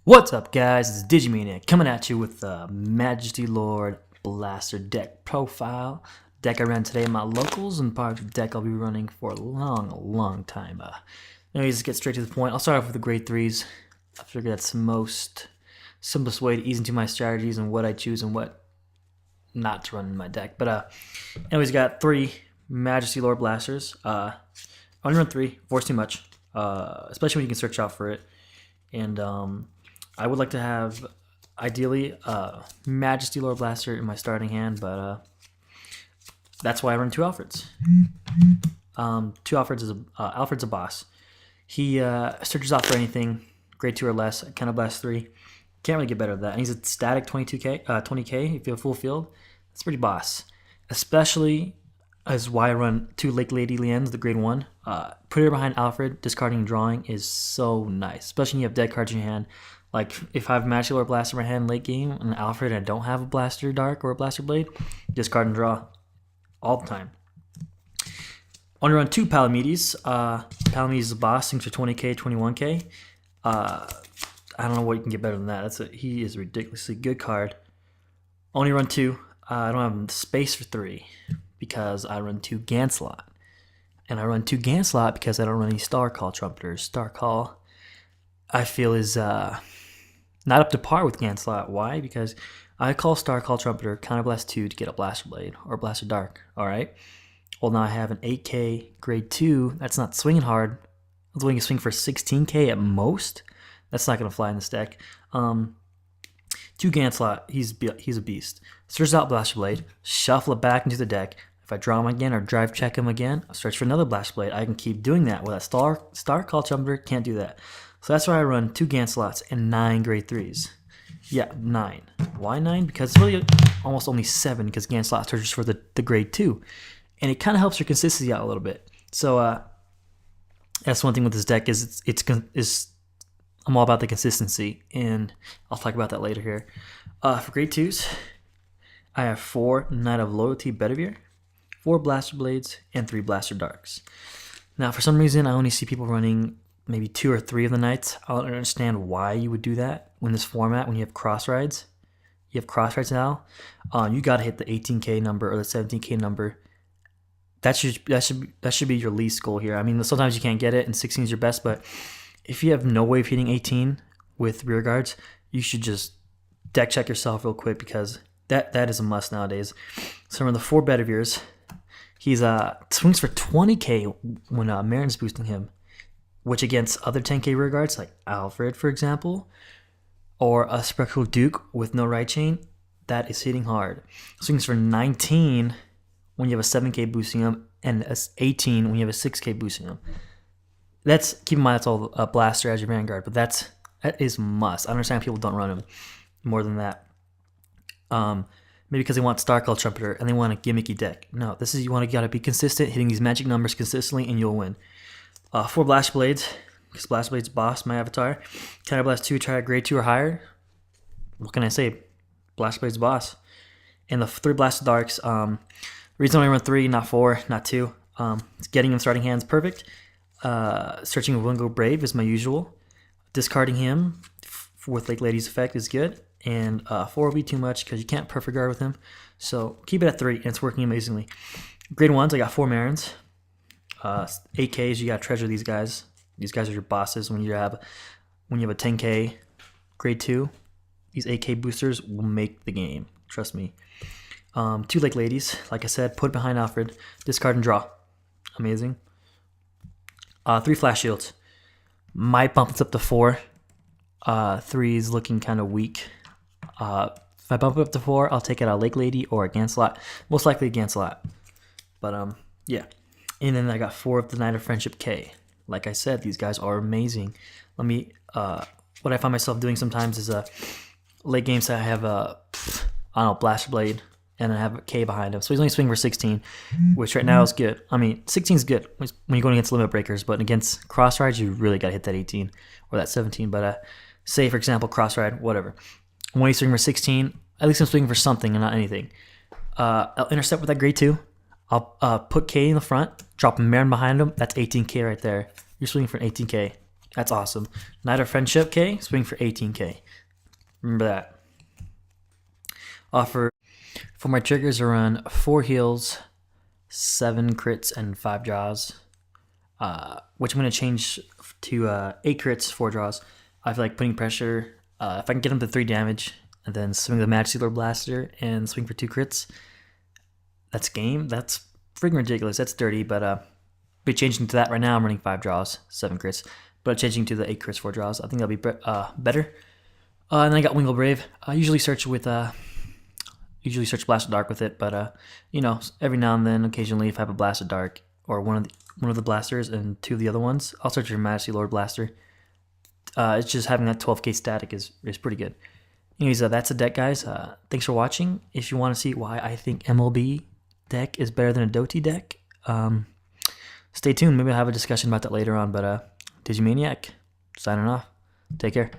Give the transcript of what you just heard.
What's up, guys? It's Diggimaniac coming at you with the Majesty Lord Blaster deck profile. Deck I ran today in my locals, and part of the deck I'll be running for a long time. Anyways, let's get straight to the point. I'll start off with the grade 3s. I figure that's the most simplest way to ease into my strategies and what I choose and what not to run in my deck. But anyways, got 3 Majesty Lord Blasters. I only run 3, 4's too much, especially when you can search out for it. And I would like to have, ideally, Majesty Lord Blaster in my starting hand, but that's why I run 2 Alfreds. 2 Alfreds is Alfred's a boss. He searches out for anything, grade 2 or less, kind of blast 3. Can't really get better than that. And he's a static 20k if you have full field. That's pretty boss. Especially as why I run 2 Lake Lady Liens, the grade 1. Put her behind Alfred, discarding and drawing is so nice. Especially when you have dead cards in your hand. Like, if I have Majesty Lord Blaster in my hand late game, and Alfred, and I don't have a Blaster Dark or a Blaster Blade, discard and draw all the time. Only run 2 Palamedes. Palamedes is a boss, things for 20k, 21k. I don't know what you can get better than that. He is a ridiculously good card. Only run 2. I don't have space for 3 because I run 2 Ganslot. And I run 2 Ganslot because I don't run any Star Call Trumpeters. Star Call, I feel, is not up to par with Ganslot. Why? Because I call Star Call Trumpeter Counterblast 2 to get a Blaster Blade or Blaster Dark. Alright? Well, now I have an 8k grade 2. That's not swinging hard. It's only going to swing for 16k at most. That's not going to fly in this deck. 2 Ganslot, he's a beast. Search out Blaster Blade, shuffle it back into the deck. If I draw him again or drive check him again, I'll search for another Blaster Blade. I can keep doing that. Well, that Star Call Trumpeter can't do that. So that's why I run 2 Ganslots and 9 grade 3s. Yeah, 9. Why 9? Because it's really almost only 7 because Ganslot searches for the grade 2. And it kind of helps your consistency out a little bit. So that's one thing with this deck is I'm all about the consistency, and I'll talk about that later here. For grade 2s, I have 4 Knight of Loyalty Bedivere, 4 Blaster Blades, and 3 Blaster Darks. Now, for some reason, I only see people running maybe 2 or 3 of the Knights. I don't understand why you would do that in this format when you have cross rides. You have cross rides now. You got to hit the 18k number or the 17k number. That should be your least goal here. I mean, sometimes you can't get it, and 16 is your best, but if you have no way of hitting 18 with rear guards, you should just deck check yourself real quick because that is a must nowadays. So run the 4 Bediveres. He's swings for 20k when Marin's boosting him, which against other 10k rear guards like Alfred, for example, or a Spectral Duke with no right chain, that is hitting hard. Swings for 19 when you have a 7k boosting him, and 18 when you have a 6k boosting him. Keep in mind that's all a Blaster as your Vanguard, but that is must. I understand people don't run him more than that. Maybe because they want Star Call Trumpeter and they want a gimmicky deck. No, you gotta be consistent, hitting these magic numbers consistently, and you'll win. 4 Blaster Blades, because Blaster Blade's boss, my avatar. Counterblast 2, try a grade 2 or higher. What can I say? Blaster Blade's boss. And the 3 Blaster Darks, reason I only run 3, not 4, not 2. Getting him starting hands perfect. Searching with Wingo Brave is my usual. Discarding him with Lake Lady's effect is good. And 4 will be too much because you can't perfect guard with him. So keep it at 3, and it's working amazingly. Grade 1s, I got 4 Marins. 8Ks, you gotta treasure these guys. These guys are your bosses when you have a 10k grade 2. These 8k boosters will make the game. Trust me. 2 Lake Ladies, like I said, put behind Alfred, discard and draw. Amazing. 3 Flash Shields. Might bump this up to 4. 3 is looking kind of weak. If I bump it up to 4, I'll take it out Lake Lady or a Ganslot. Most likely a Ganslot. But yeah. And then I got 4 of the Knight of Friendship K. Like I said, these guys are amazing. What I find myself doing sometimes is late games I have I don't know, Blaster Blade, and I have a K behind him. So he's only swinging for 16, which right now is good. I mean, 16 is good when you're going against limit breakers, but against cross rides, you really got to hit that 18 or that 17. But say, for example, cross ride, whatever. When he's swinging for 16, at least I'm swinging for something and not anything. I'll intercept with that grade 2. I'll put K in the front, drop a Marin behind him. That's 18k right there. You're swinging for an 18k. That's awesome. Knight of Friendship, K, swing for 18K. Remember that. Offer for my triggers I run 4 heals, 7 crits, and 5 draws. Which I'm going to change to 8 crits, 4 draws. I feel like putting pressure. If I can get them to 3 damage, and then swing the Majesty Lord Blaster and swing for 2 crits, that's game. That's freaking ridiculous. That's dirty, but be changing to that right now. I'm running 5 draws, 7 crits, but changing to the 8 crits, 4 draws. I think that'll be better. And then I got Wingle Brave. I usually search with Blast of Dark with it, but you know, every now and then, occasionally, if I have a Blast of Dark or one of the blasters and 2 of the other ones, I'll search for Majesty Lord Blaster. It's just having that 12k static is pretty good. Anyways, that's a deck, guys. Thanks for watching. If you want to see why I think MLB deck is better than a Doti deck, stay tuned. Maybe I'll have a discussion about that later on. But Diggimaniac, signing off. Take care.